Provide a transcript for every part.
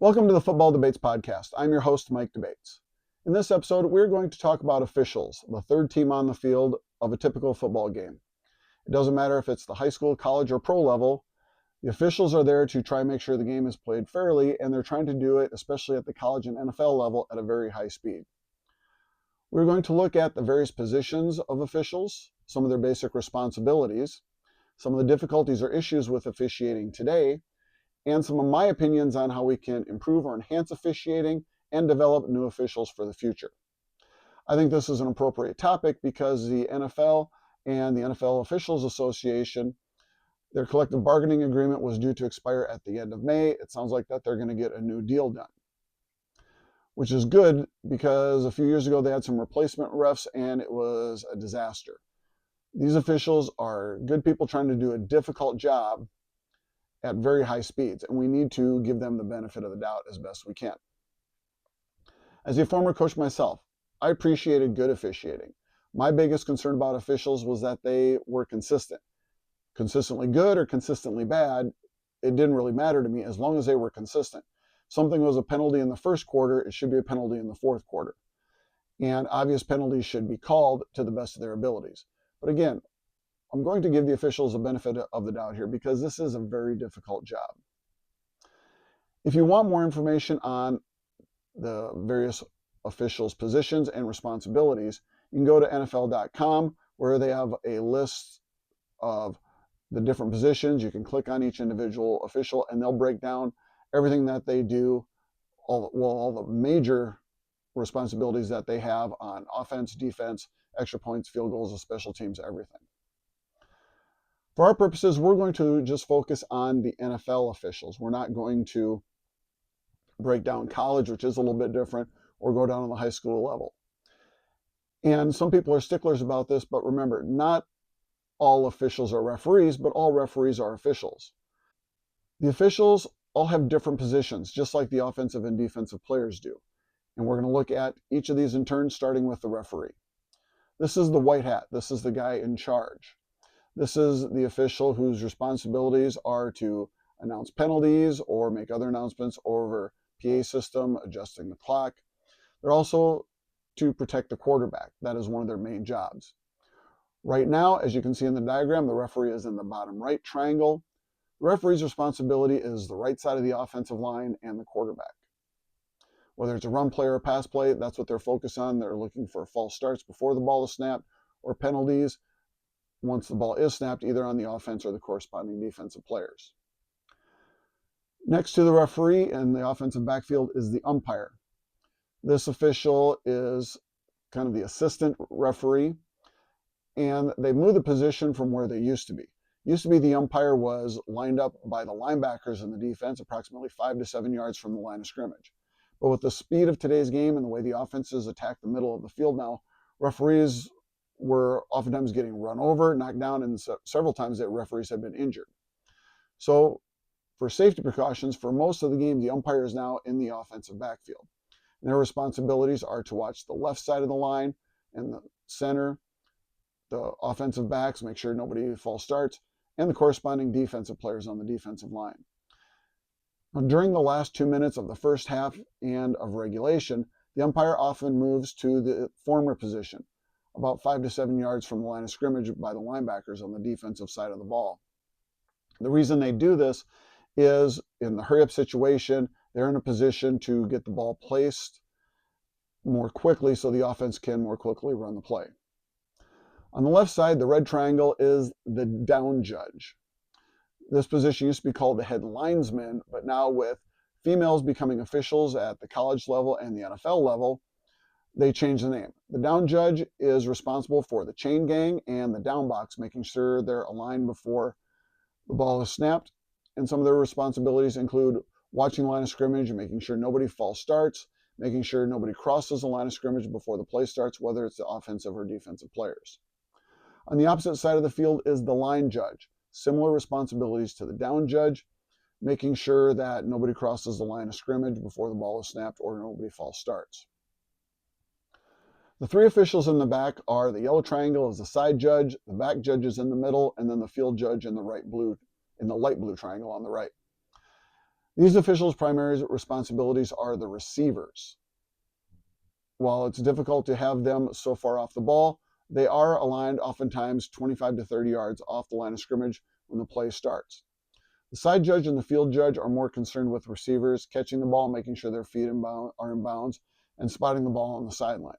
Welcome to the Football Debates Podcast. I'm your host, Mike Debates. In this episode, we're going to talk about officials, the third team on the field of a typical football game. It doesn't matter if it's the high school, college, or pro level. The officials are there to try and make sure the game is played fairly, and they're trying to do it, especially at the college and NFL level, at a very high speed. We're going to look at the various positions of officials, some of their basic responsibilities, some of the difficulties or issues with officiating today, and some of my opinions on how we can improve or enhance officiating and develop new officials for the future. I think this is an appropriate topic because the NFL and the NFL Officials Association, their collective bargaining agreement was due to expire at the end of May. It sounds like that they're going to get a new deal done, which is good because a few years ago they had some replacement refs and it was a disaster. These officials are good people trying to do a difficult job at very high speeds, and we need to give them the benefit of the doubt as best we can. As a former coach myself, I appreciated good officiating. My biggest concern about officials was that they were consistent. Consistently good or consistently bad, it didn't really matter to me as long as they were consistent. Something was a penalty in the first quarter, it should be a penalty in the fourth quarter. And obvious penalties should be called to the best of their abilities. But again, I'm going to give the officials the benefit of the doubt here because this is a very difficult job. If you want more information on the various officials' positions and responsibilities, you can go to NFL.com where they have a list of the different positions. You can click on each individual official and they'll break down everything that they do, all the major responsibilities that they have on offense, defense, extra points, field goals, special teams, everything. For our purposes, we're going to just focus on the NFL officials. We're not going to break down college, which is a little bit different, or go down on the high school level. And some people are sticklers about this, but remember, not all officials are referees, but all referees are officials. The officials all have different positions, just like the offensive and defensive players do. And we're going to look at each of these in turn, starting with the referee. This is the white hat. This is the guy in charge. This is the official whose responsibilities are to announce penalties or make other announcements over PA system, adjusting the clock. They're also to protect the quarterback. That is one of their main jobs. Right now, as you can see in the diagram, the referee is in the bottom right triangle. The referee's responsibility is the right side of the offensive line and the quarterback. Whether it's a run play or a pass play, that's what they're focused on. They're looking for false starts before the ball is snapped or penalties once the ball is snapped, either on the offense or the corresponding defensive players. Next to the referee in the offensive backfield is the umpire. This official is kind of the assistant referee, and they moved the position from where they used to be. Used to be the umpire was lined up by the linebackers in the defense, approximately 5 to 7 yards from the line of scrimmage. But with the speed of today's game and the way the offenses attack the middle of the field now, referees were oftentimes getting run over, knocked down, and several times that referees had been injured. So for safety precautions, for most of the game, the umpire is now in the offensive backfield. And their responsibilities are to watch the left side of the line and the center, the offensive backs, make sure nobody false starts, and the corresponding defensive players on the defensive line. Now, during the last 2 minutes of the first half and of regulation, the umpire often moves to the former position, about 5 to 7 yards from the line of scrimmage by the linebackers on the defensive side of the ball. The reason they do this is in the hurry-up situation, they're in a position to get the ball placed more quickly so the offense can more quickly run the play. On the left side, the red triangle is the down judge. This position used to be called the head linesman, but now with females becoming officials at the college level and the NFL level, they changed the name. The down judge is responsible for the chain gang and the down box, making sure they're aligned before the ball is snapped. And some of their responsibilities include watching the line of scrimmage and making sure nobody false starts, making sure nobody crosses the line of scrimmage before the play starts, whether it's the offensive or defensive players. On the opposite side of the field is the line judge. Similar responsibilities to the down judge, making sure that nobody crosses the line of scrimmage before the ball is snapped or nobody false starts. The three officials in the back are the yellow triangle is the side judge, the back judge is in the middle, and then the field judge in the light blue triangle on the right. These officials' primary responsibilities are the receivers. While it's difficult to have them so far off the ball, they are aligned oftentimes 25 to 30 yards off the line of scrimmage when the play starts. The side judge and the field judge are more concerned with receivers, catching the ball, making sure their feet are in bounds, and spotting the ball on the sideline.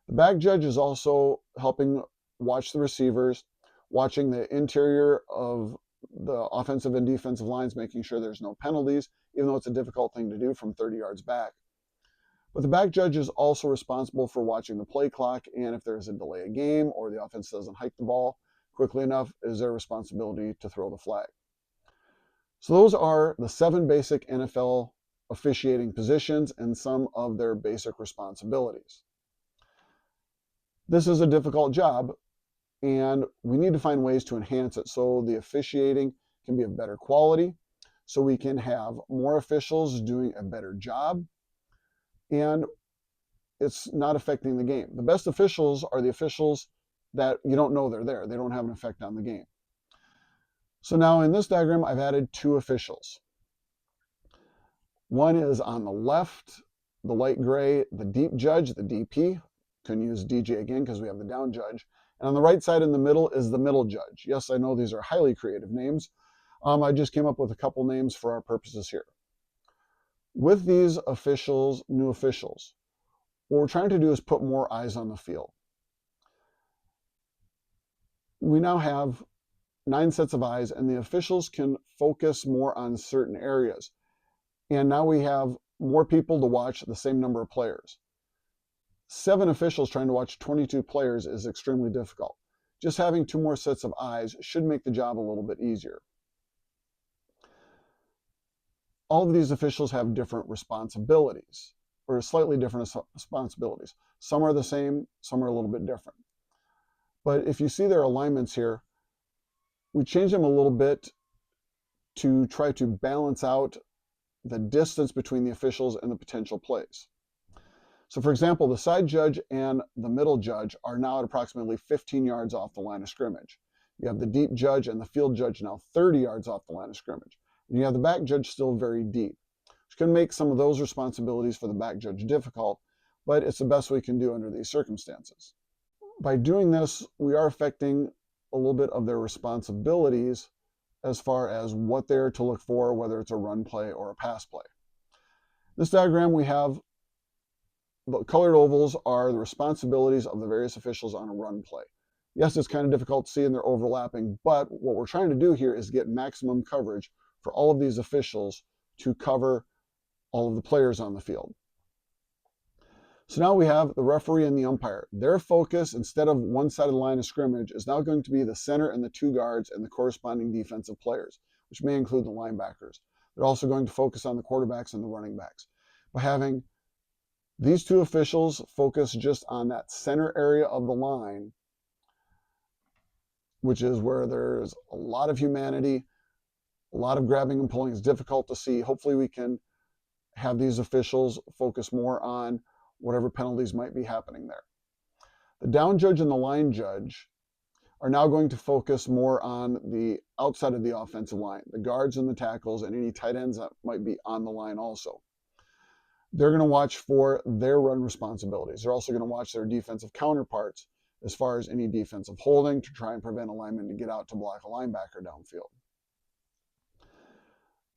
The back judge is also helping watch the receivers, watching the interior of the offensive and defensive lines, making sure there's no penalties, even though it's a difficult thing to do from 30 yards back. But the back judge is also responsible for watching the play clock, and if there's a delay of game or the offense doesn't hike the ball quickly enough, it is their responsibility to throw the flag. So those are the 7 basic NFL officiating positions and some of their basic responsibilities. This is a difficult job, and we need to find ways to enhance it so the officiating can be of better quality, so we can have more officials doing a better job, and it's not affecting the game. The best officials are the officials that you don't know they're there. They don't have an effect on the game. So now in this diagram, I've added 2 officials. One is on the left, the light gray, the deep judge, the DP. Couldn't use DJ again because we have the down judge. And on the right side in the middle is the middle judge. Yes, I know these are highly creative names. I just came up with a couple names for our purposes here. With these officials, new officials, what we're trying to do is put more eyes on the field. We now have 9 sets of eyes, and the officials can focus more on certain areas. And now we have more people to watch the same number of players. 7 officials trying to watch 22 players is extremely difficult. Just having 2 more sets of eyes should make the job a little bit easier. All of these officials have different responsibilities, or slightly different responsibilities. Some are the same, some are a little bit different. But if you see their alignments here, we change them a little bit to try to balance out the distance between the officials and the potential plays. So for example, the side judge and the middle judge are now at approximately 15 yards off the line of scrimmage. You have the deep judge and the field judge now 30 yards off the line of scrimmage. And you have the back judge still very deep, which can make some of those responsibilities for the back judge difficult, but it's the best we can do under these circumstances. By doing this, we are affecting a little bit of their responsibilities as far as what they're to look for, whether it's a run play or a pass play. This diagram, we have the colored ovals are the responsibilities of the various officials on a run play. Yes, it's kind of difficult to see and they're overlapping, but what we're trying to do here is get maximum coverage for all of these officials to cover all of the players on the field. So now we have the referee and the umpire. Their focus, instead of one side of the line of scrimmage, is now going to be the center and the 2 guards and the corresponding defensive players, which may include the linebackers. They're also going to focus on the quarterbacks and the running backs. By having these 2 officials focus just on that center area of the line, which is where there's a lot of humanity, a lot of grabbing and pulling. It's difficult to see. Hopefully we can have these officials focus more on whatever penalties might be happening there. The down judge and the line judge are now going to focus more on the outside of the offensive line, the guards and the tackles and any tight ends that might be on the line also. They're going to watch for their run responsibilities. They're also going to watch their defensive counterparts as far as any defensive holding to try and prevent a lineman to get out to block a linebacker downfield.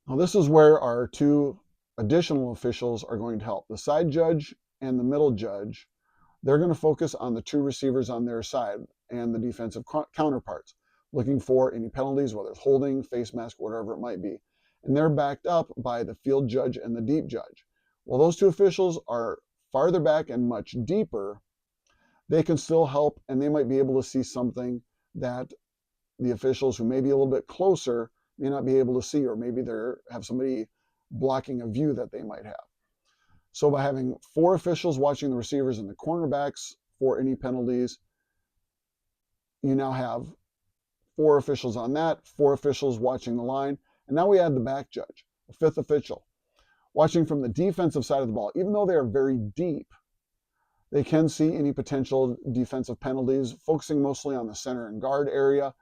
Now this is where our 2 additional officials are going to help. The side judge and the middle judge, they're going to focus on the 2 receivers on their side and the defensive counterparts, looking for any penalties, whether it's holding, face mask, whatever it might be. And they're backed up by the field judge and the deep judge. While those 2 officials are farther back and much deeper, they can still help, and they might be able to see something that the officials who may be a little bit closer may not be able to see, or maybe they have somebody blocking a view that they might have. So by having 4 officials watching the receivers and the cornerbacks for any penalties, you now have 4 officials on that, 4 officials watching the line, and now we add the back judge, the 5th official, watching from the defensive side of the ball. Even though they are very deep, they can see any potential defensive penalties, focusing mostly on the center and guard area.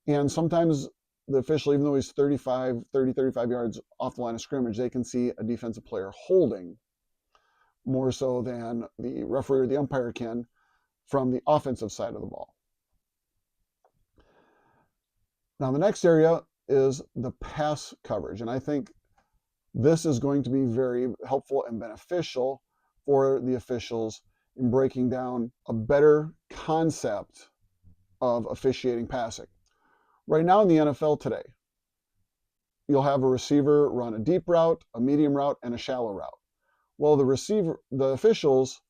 And sometimes the official, even though he's 35 yards off the line of scrimmage, they can see a defensive player holding more so than the referee or the umpire can from the offensive side of the ball. Now, the next area is the pass coverage, and I think this is going to be very helpful and beneficial for the officials in breaking down a better concept of officiating passing. Right now in the NFL today, you'll have a receiver run a deep route, a medium route, and a shallow route. Well, the officials,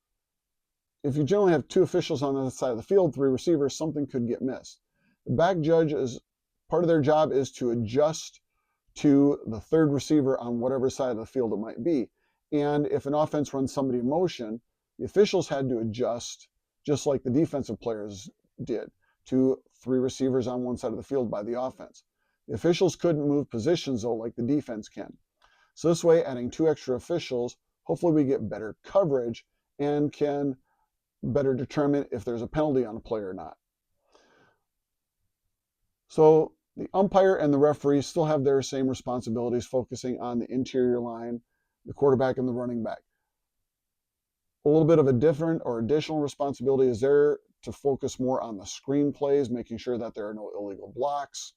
if you generally have two officials on the side of the field, three receivers, something could get missed. The back judge part of their job is to adjust to the third receiver on whatever side of the field it might be. And if an offense runs somebody in motion, the officials had to adjust, just like the defensive players did, to three receivers on one side of the field by the offense. The officials couldn't move positions, though, like the defense can. So this way, adding two extra officials, hopefully we get better coverage and can better determine if there's a penalty on a play or not. So the umpire and the referee still have their same responsibilities, focusing on the interior line, the quarterback, and the running back. A little bit of a different or additional responsibility is there to focus more on the screen plays, making sure that there are no illegal blocks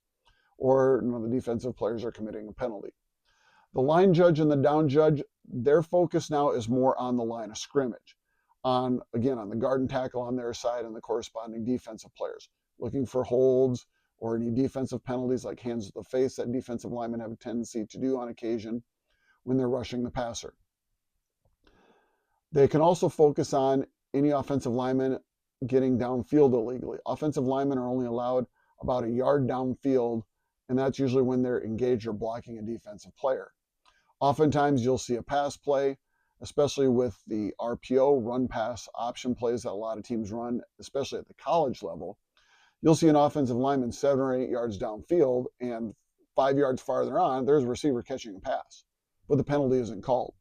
or none of the defensive players are committing a penalty. The line judge and the down judge, their focus now is more on the line of scrimmage, on the guard and tackle on their side and the corresponding defensive players, looking for holds or any defensive penalties like hands to the face that defensive linemen have a tendency to do on occasion when they're rushing the passer. They can also focus on any offensive lineman getting downfield illegally. Offensive linemen are only allowed about a yard downfield, and that's usually when they're engaged or blocking a defensive player. Oftentimes you'll see a pass play, especially with the RPO, run pass option plays that a lot of teams run, especially at the college level. You'll see an offensive lineman 7 or 8 yards downfield, and 5 yards farther on, there's a receiver catching a pass, but the penalty isn't called.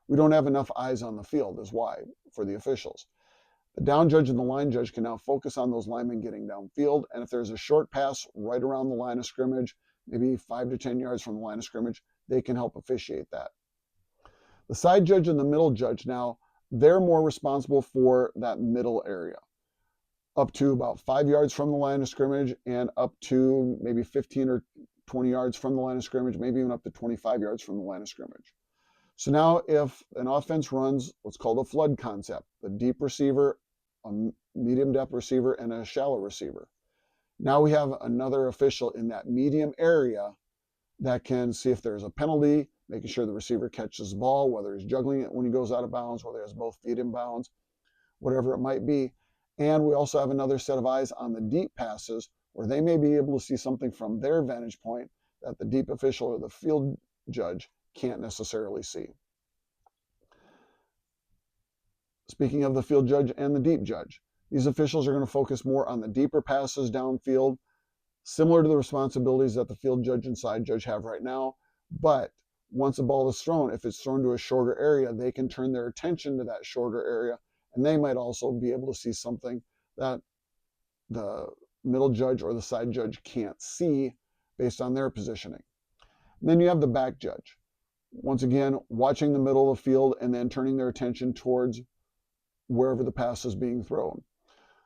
We don't have enough eyes on the field is why for the officials. The down judge and the line judge can now focus on those linemen getting downfield, and if there's a short pass right around the line of scrimmage, maybe 5 to 10 yards from the line of scrimmage, they can help officiate that. The side judge and the middle judge now, they're more responsible for that middle area, up to about 5 yards from the line of scrimmage and up to maybe 15 or 20 yards from the line of scrimmage, maybe even up to 25 yards from the line of scrimmage. So now if an offense runs what's called a flood concept, the deep receiver, a medium depth receiver, and a shallow receiver, now we have another official in that medium area that can see if there's a penalty, making sure the receiver catches the ball, whether he's juggling it when he goes out of bounds, whether he has both feet in bounds, whatever it might be. And we also have another set of eyes on the deep passes where they may be able to see something from their vantage point that the deep official or the field judge can't necessarily see. Speaking of the field judge and the deep judge, these officials are going to focus more on the deeper passes downfield, similar to the responsibilities that the field judge and side judge have right now. But once a ball is thrown, if it's thrown to a shorter area, they can turn their attention to that shorter area, and they might also be able to see something that the middle judge or the side judge can't see based on their positioning. And then you have the back judge. Once again, watching the middle of the field and then turning their attention towards wherever the pass is being thrown.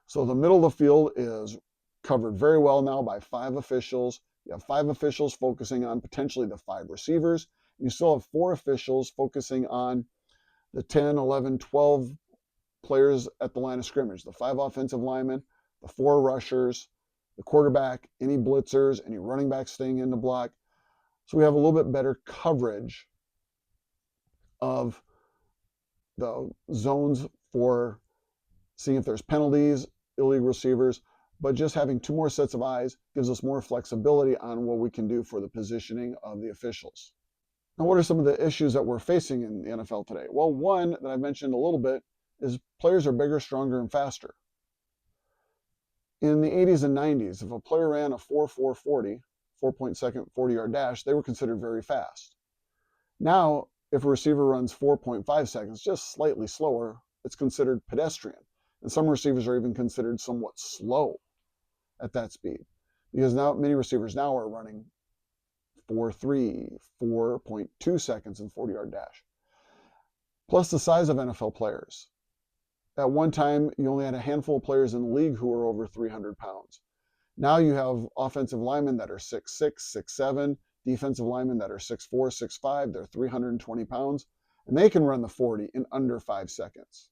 So the middle of the field is covered very well now by 5 officials. You have 5 officials focusing on potentially the 5 receivers. You still have 4 officials focusing on the 10, 11, 12 players at the line of scrimmage, the 5 offensive linemen, the 4 rushers, the quarterback, any blitzers, any running backs staying in the block. So we have a little bit better coverage of the zones for seeing if there's penalties, illegal receivers, but just having 2 more sets of eyes gives us more flexibility on what we can do for the positioning of the officials. Now, what are some of the issues that we're facing in the NFL today? Well, one that I mentioned a little bit is players are bigger, stronger, and faster. In the 80s and 90s, if a player ran a 4.440, 4.2 40-yard dash, they were considered very fast. Now, if a receiver runs 4.5 seconds, just slightly slower, it's considered pedestrian. And some receivers are even considered somewhat slow at that speed. because now many receivers now are running 4.3, 4.2 seconds in 40-yard dash. Plus the size of NFL players. At one time, you only had a handful of players in the league who were over 300 pounds. Now you have offensive linemen that are 6'6", 6'7", defensive linemen that are 6'4", 6'5", they're 320 pounds, and they can run the 40 in under 5 seconds.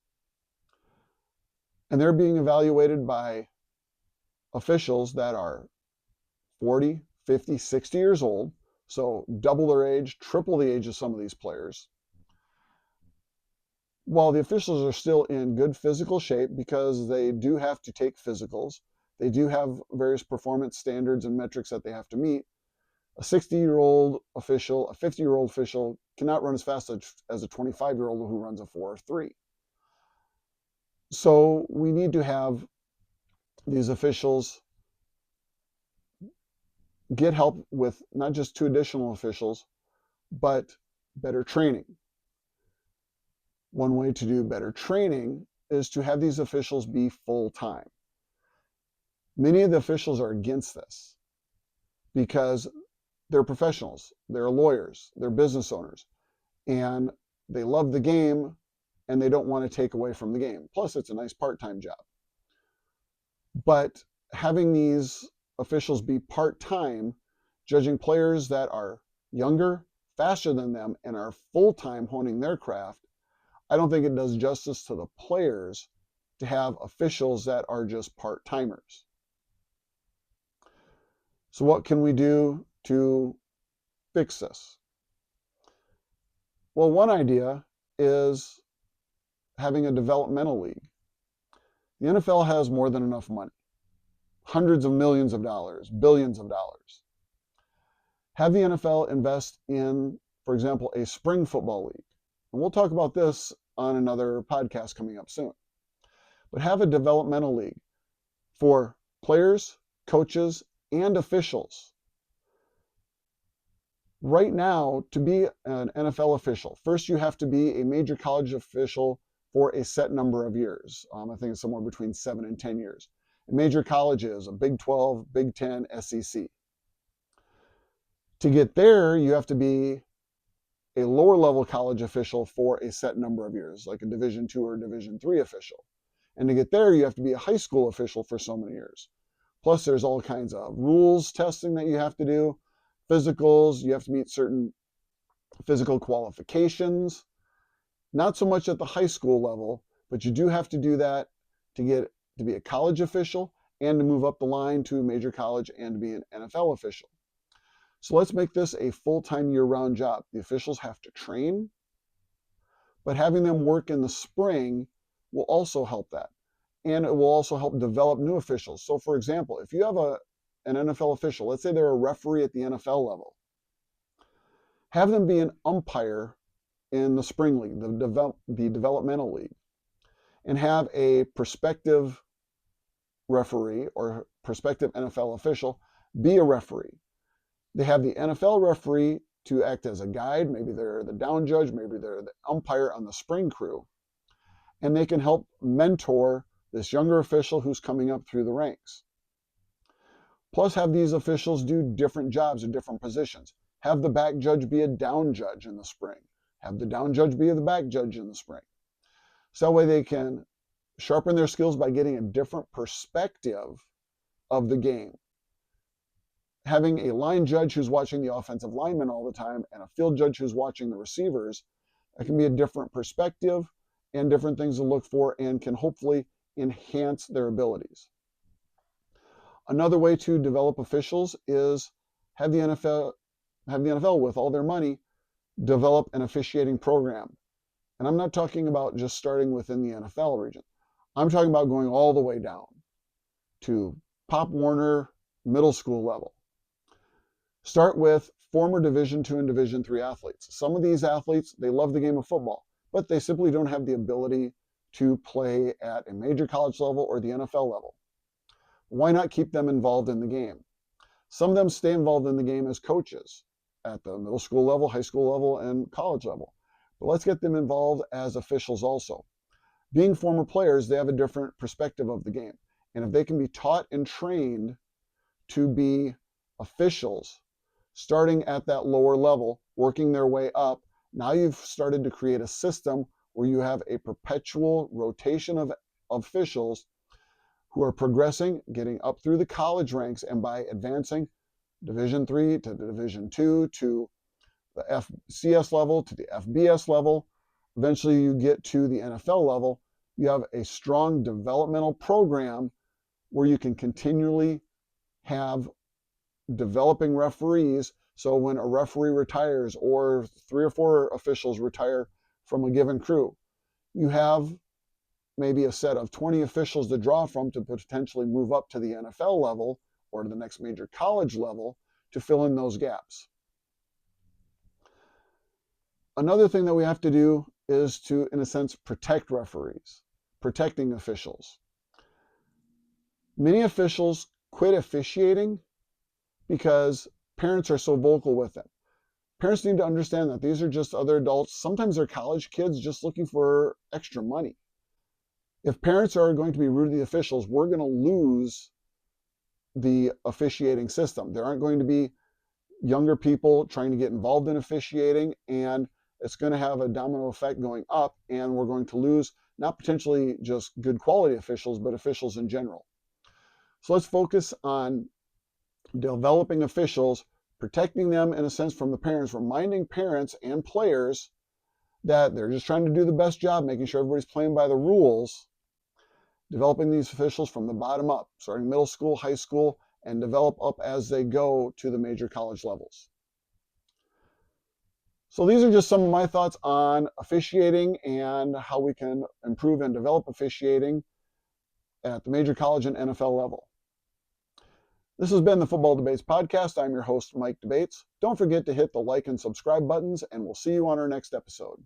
And they're being evaluated by officials that are 40, 50, 60 years old, so double their age, triple the age of some of these players. While the officials are still in good physical shape because they do have to take physicals, they do have various performance standards and metrics that they have to meet, a 60-year-old official, a 50-year-old official cannot run as fast as a 25-year-old who runs a 4.3. So we need to have these officials get help with not just 2 additional officials, but better training. One way to do better training is to have these officials be full-time. Many of the officials are against this because they're professionals, they're lawyers, they're business owners, and they love the game and they don't want to take away from the game. Plus, it's a nice part-time job. But having these officials be part-time, judging players that are younger, faster than them, and are full-time honing their craft, I don't think it does justice to the players to have officials that are just part-timers. So what can we do to fix this? Well, one idea is having a developmental league. The NFL has more than enough money, hundreds of millions of dollars, billions of dollars. Have the NFL invest in, for example, a spring football league. And we'll talk about this on another podcast coming up soon. But have a developmental league for players, coaches, and officials. Right now, to be an NFL official, first you have to be a major college official for a set number of years. I think it's somewhere between 7 and 10 years. A major college is a Big 12, Big 10, SEC. To get there, you have to be a lower level college official for a set number of years, like a Division II or Division III official. And to get there, you have to be a high school official for so many years. Plus, there's all kinds of rules testing that you have to do, physicals, you have to meet certain physical qualifications. Not so much at the high school level, but you do have to do that to get to be a college official and to move up the line to a major college and to be an NFL official. So let's make this a full-time year-round job. The officials have to train, but having them work in the spring will also help that. And it will also help develop new officials. So for example, if you have an NFL official, let's say they're a referee at the NFL level, have them be an umpire in the spring league, the developmental league, and have a prospective referee or prospective NFL official be a referee. They have the NFL referee to act as a guide. Maybe they're the down judge, maybe they're the umpire on the spring crew, and they can help mentor this younger official who's coming up through the ranks. Plus, have these officials do different jobs or different positions. Have the back judge be a down judge in the spring. Have the down judge be the back judge in the spring. So that way they can sharpen their skills by getting a different perspective of the game. Having a line judge who's watching the offensive linemen all the time and a field judge who's watching the receivers, that can be a different perspective and different things to look for and can hopefully enhance their abilities. Another way to develop officials is have the NFL with all their money develop an officiating program. And I'm not talking about just starting within the NFL region. I'm talking about going all the way down to Pop Warner middle school level. Start with former Division II and Division III athletes. Some of these athletes, they love the game of football, but they simply don't have the ability to play at a major college level or the NFL level. Why not keep them involved in the game? Some of them stay involved in the game as coaches at the middle school level, high school level, and college level. But let's get them involved as officials also. Being former players, they have a different perspective of the game. And if they can be taught and trained to be officials, starting at that lower level, working their way up. Now you've started to create a system where you have a perpetual rotation of officials who are progressing, getting up through the college ranks, and by advancing Division III to Division II to the FCS level to the FBS level, eventually you get to the NFL level, you have a strong developmental program where you can continually have developing referees. So when a referee retires or 3 or 4 officials retire from a given crew, you have maybe a set of 20 officials to draw from to potentially move up to the NFL level or to the next major college level to fill in those gaps. Another thing that we have to do is to, in a sense, protect referees, protecting officials. Many officials quit officiating because parents are so vocal with them. Parents need to understand that these are just other adults. Sometimes they're college kids just looking for extra money. If parents are going to be rude to the officials, we're going to lose the officiating system. There aren't going to be younger people trying to get involved in officiating, and it's going to have a domino effect going up, and we're going to lose not potentially just good quality officials, but officials in general. So let's focus on developing officials, protecting them in a sense from the parents, reminding parents and players that they're just trying to do the best job, making sure everybody's playing by the rules, developing these officials from the bottom up, starting middle school, high school, and develop up as they go to the major college levels. So these are just some of my thoughts on officiating and how we can improve and develop officiating at the major college and NFL level. This has been the Football Debates Podcast. I'm your host, Mike Debates. Don't forget to hit the like and subscribe buttons, and we'll see you on our next episode.